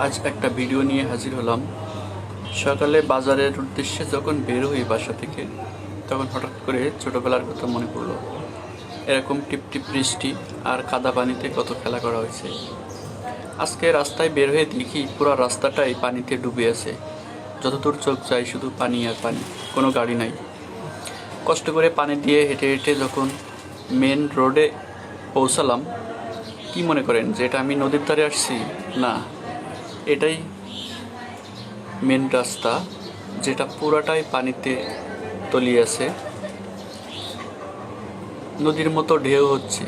আজ একটা ভিডিও নিয়ে হাজির হলাম। সকালে বাজারের উদ্দেশ্যে যখন বের হই বাসা থেকে, তখন হঠাৎ করে ছোটবেলার কথা মনে পড়লো। এরকম টিপটিপ বৃষ্টি আর কাদা পানিতে কত খেলা করা হয়েছে। আজকে রাস্তায় বের হয়ে দেখি পুরো রাস্তাটাই পানিতে ডুবে আছে। যতদূর চোখ যায় শুধু পানি আর পানি, কোনো গাড়ি নাই। কষ্ট করে পানি দিয়ে হেঁটে হেঁটে যখন মেন রোডে পৌঁছালাম, কি মনে করেন যে এটা আমি নদীর ধারে আসছি? না, এটাই মেন রাস্তা, যেটা পুরাটাই পানিতে তলিয়ে আছে। নদীর মতো ঢেউ হচ্ছে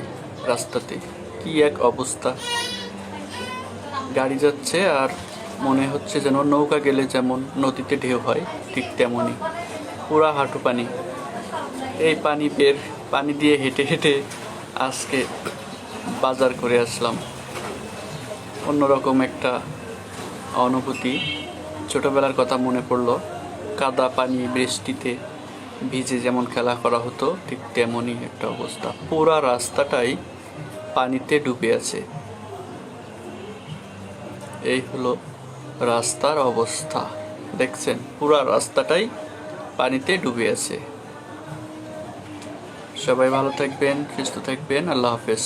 রাস্তাতে, কি এক অবস্থা। গাড়ি যাচ্ছে আর মনে হচ্ছে যেন নৌকা গেলে যেমন নদীতে ঢেউ হয়, ঠিক তেমনই পুরা হাঁটু পানি। এই পানি দিয়ে হেঁটে হেঁটে আজকে বাজার করে আসলাম। অন্যরকম একটা অনুভূতি, ছোটবেলার কথা মনে পড়লো। কাদা পানি বৃষ্টিতে ভিজে যেমন খেলা করা হতো, ঠিক তেমনই একটা অবস্থা। পুরা রাস্তাটাই পানিতে ডুবে আছে। এই হলো রাস্তার অবস্থা, দেখছেন পুরা রাস্তাটাই পানিতে ডুবে আছে। সবাই ভালো থাকবেন, সুস্থ থাকবেন। আল্লাহ হাফেজ।